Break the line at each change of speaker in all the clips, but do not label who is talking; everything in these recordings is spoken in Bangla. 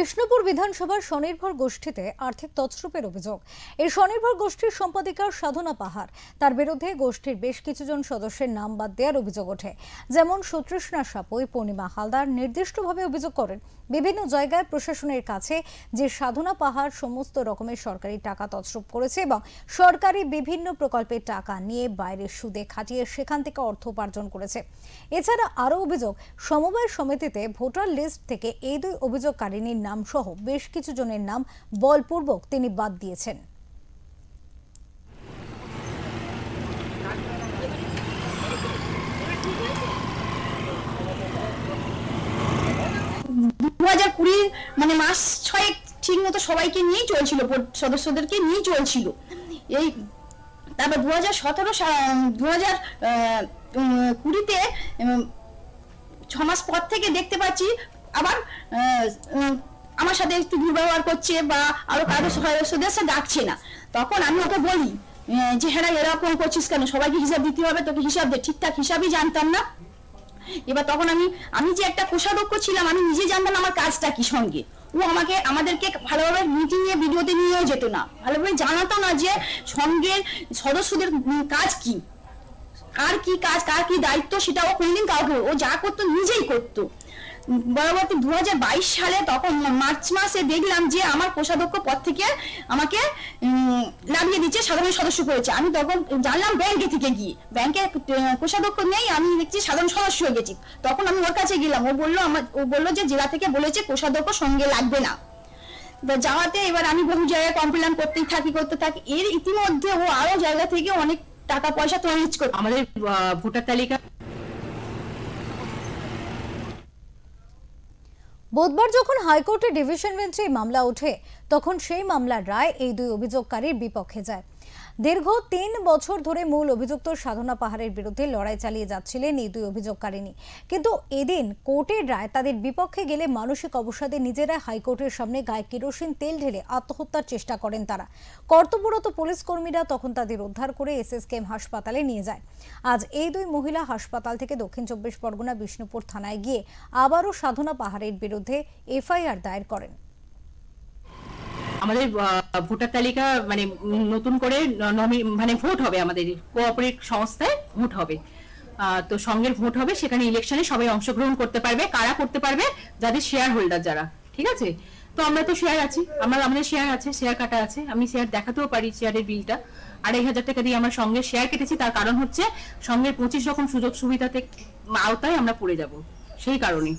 বিষ্ণুপুর বিধানসভার স্বনির্ভর গোষ্ঠীতে আর্থিক তছরূপের অভিযোগ। এই স্বনির্ভর গোষ্ঠীর সম্পাদিকা সাধনা পাহাড়, তার বিরুদ্ধে গোষ্ঠীর বেশ কিছুজন সদস্যের নাম বাদ দেওয়ার অভিযোগ ওঠে। যেমন সুতৃষ্ণা সাপই, পূর্ণিমা হালদার নির্দিষ্টভাবে অভিযোগ করেন বিভিন্ন জায়গায় প্রশাসনের কাছে যে সাধনা পাহাড় সমস্ত রকমের সরকারি টাকা তছরূপ করেছে এবং সরকারি বিভিন্ন প্রকল্পের টাকা নিয়ে বাইরের সুদে খাটিয়ে সেখান থেকে অর্থ উপার্জন করেছে। এছাড়া আরও অভিযোগ, সমবায় সমিতিতে ভোটার লিস্ট থেকে এই দুই অভিযোগকারিনীর নাম সহ বেশ কিছু জনের নাম বলপূর্বক তিনি বাদ দিয়েছেন।
মানে মাস 6 ঠিক মতো সবাইকে নিয়েই চলছিল, সদস্যদেরকে নিয়ে চলছিল। এই তারপর 2020-তে 6 মাস পর থেকে দেখতে পাচ্ছি আবার আমার সাথে একটু দুর্ব্যবহার করছে বা আরো কারো সদস্যদের সাথে ডাকছে না। তখন আমি ওকে বলি যে হ্যাঁ এরকম করছিস কেন, সবাইকে হিসাব দিতে হবে, তোকে হিসাব দে। ঠিকঠাক হিসাবই জানতাম না। এবার তখন আমি যে একটা কোষাধ্যক্ষ ছিলাম, আমি নিজে জানতাম আমার কাজটা কি। সঙ্গে ও আমাদেরকে ভালোভাবে মিটিং এ ভিডিওতে নিয়েও যেত না, ভালোভাবে জানাতো না যে সঙ্গের সদস্যদের কাজ কি, কার কি কাজ, কার কি দায়িত্ব, সেটা ও কোনদিন কাউকে, ও যা করতো নিজেই করতো। পরবর্তী 2022 সালে তখন মার্চ মাসে দেখলাম যে আমার কোষাধ্যক্ষ পদ থেকে আমাকে নামিয়ে দিচ্ছে, সাধারণ সদস্য করেছে। আমি তখন জানলাম ব্যাংকে থেকে গিয়ে, ব্যাংকে কোষাধ্যক্ষ নেই, আমি দেখছি সাধারণ সদস্য হয়ে গেছি। তখন আমি ওর কাছে গেলাম, ও বললো যে জেলা থেকে বলেছে কোষাধ্যক্ষ সঙ্গে লাগবে না। যাওয়াতে এবার আমি বহু জায়গায় কমপ্লেন করতে থাকি। এর ইতিমধ্যে ও আরো জায়গা থেকে অনেক টাকা পয়সা তৈরি করে
আমাদের ভোটার তালিকা।
বুধবার যখন হাইকোর্টে ডিভিশন বেঞ্চে মামলা ওঠে, তখন সেই মামলার রায় এই দুই অভিযোগকারীর বিপক্ষে যায়। দীর্ঘ 3 বছর ধরে মূল অভিযুক্ত সাধনা পাহাড়ের বিরুদ্ধে লড়াই চালিয়ে যাচ্ছিলেন এই দুই অভিযোগকারিনী। কিন্তু এদিন কোর্টের রায় তাদের বিপক্ষে গেলে মানসিক অবসাদে নিজেরা হাইকোর্টের সামনে গায়ে কেরোসিন তেল ঢেলে আত্মহত্যার চেষ্টা করেন তারা। কর্তব্যরত পুলিশ কর্মীরা তখন তাদের উদ্ধার করে SSKM হাসপাতালে নিয়ে যায়। আজ এই দুই মহিলা হাসপাতাল থেকে দক্ষিণ 24 পরগনা বিষ্ণুপুর থানায় গিয়ে আবারও সাধনা পাহাড়ের বিরুদ্ধে FIR দায়ের করেন।
আমাদের ভোটার তালিকা মানে নতুন করে মানে ভোট হবে, আমাদের কোঅপারেটিভ সংস্থায় ভোট হবে, তো সঙ্গের ভোট হবে। সেখানে ইলেকশনে সবাই অংশগ্রহণ করতে পারবে। কারা করতে পারবে? যাদের শেয়ার হোল্ডার যারা, ঠিক আছে। তো আমরা তো শেয়ার আছি, আমাদের শেয়ার আছে, শেয়ার কাটা আছে। আমি শেয়ার দেখাতেও পারি, শেয়ারের বিলটা 2500 টাকা দিয়ে আমরা সঙ্গের শেয়ার কেটেছি। তার কারণ হচ্ছে সঙ্গের 25 রকম সুযোগ সুবিধাতে আওতায় আমরা পড়ে যাব, সেই কারণে।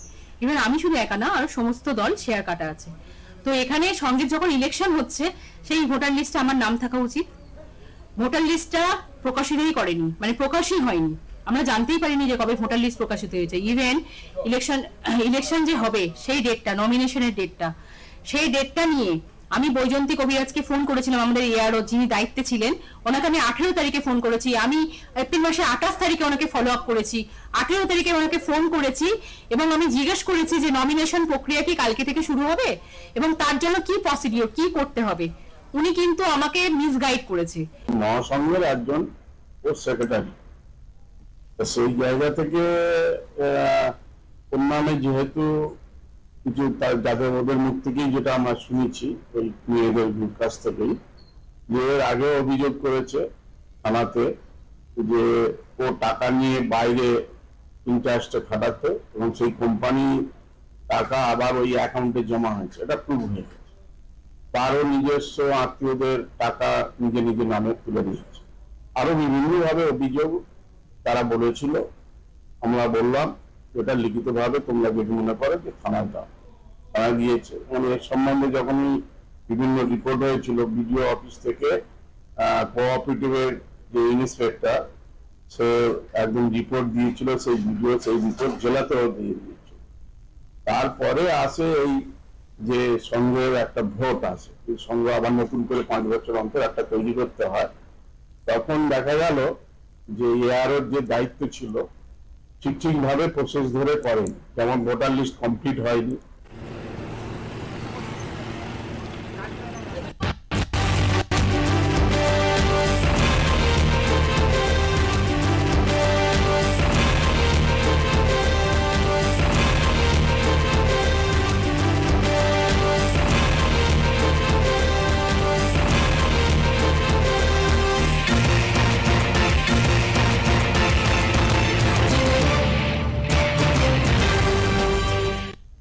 এবার আমি শুধু একা না, আর সমস্ত দল শেয়ার কাটা আছে। তো এখানে সঙ্গের যখন ইলেকশন হচ্ছে, সেই ভোটার লিস্টে আমার নাম থাকা উচিত। ভোটার লিস্টটা প্রকাশিতই করেনি, মানে প্রকাশই হয়নি। আমরা জানতেই পারিনি যে কবে ভোটার লিস্ট প্রকাশিত হয়েছে। ইভেন ইলেকশন যে হবে সেই ডেটটা, নমিনেশনের ডেটটা, সেই ডেটটা নিয়ে আমি বৈজয়ন্তী কবিরাজকে ফোন করেছিলাম, আমাদের ARO যিনি দায়িত্বে ছিলেন। ওনাকে আমি 18 তারিখে ফোন করেছি, আমি এপ্রিল মাসে 28 তারিখে ওনাকে ফলো আপ করেছি, 18 তারিখে ওনাকে ফোন করেছি এবং আমি জিজ্ঞেস করেছি যে নমিনেশন প্রক্রিয়া কি কালকে থেকে শুরু হবে এবং তার জন্য কি প্রসিডিওর, কি করতে হবে। উনি কিন্তু আমাকে মিসগাইড করেছে।
মহাসংঘের একজন ও সেক্রেটারি, সেই জায়গা থেকে ওর নামে যেহেতু কিছু যাদের ওদের মুখ থেকেই যেটা আমরা শুনেছি ওই মেয়েদের কাছ থেকেই, যে এর আগে অভিযোগ করেছে থানাতে যে ও টাকা নিয়ে বাইরে ইন্টারেস্টে খাটাতো এবং সেই কোম্পানি টাকা আবার ওই অ্যাকাউন্টে জমা হয়েছে, এটা প্রুভ হয়ে গেছে। তারও নিজস্ব আত্মীয়দের টাকা নিজে নামে তুলে নিয়েছে। আরো বিভিন্নভাবে অভিযোগ তারা বলেছিল। আমরা বললাম এটা লিখিতভাবে তোমরা যদি মনে করো যে থানায় দাও, তারা দিয়েছে। মানে এর সম্বন্ধে যখনই বিভিন্ন রিপোর্ট হয়েছিল BDO অফিস থেকে, কোঅপারেটিভের যে ইন্সপেক্টর সে একদম রিপোর্ট দিয়েছিল, সেই রিপোর্ট জেলাতেও দিয়ে দিয়েছিল। তারপরে আসে এই যে সংঘের একটা ভোট আছে, এই সংঘ আবার নতুন করে 5 বছর অন্তর একটা তৈরি করতে হয়। তখন দেখা গেল যে AROর যে দায়িত্ব ছিল ঠিকভাবে প্রসেস ধরে করেনি। যেমন ভোটার লিস্ট কমপ্লিট হয়নি,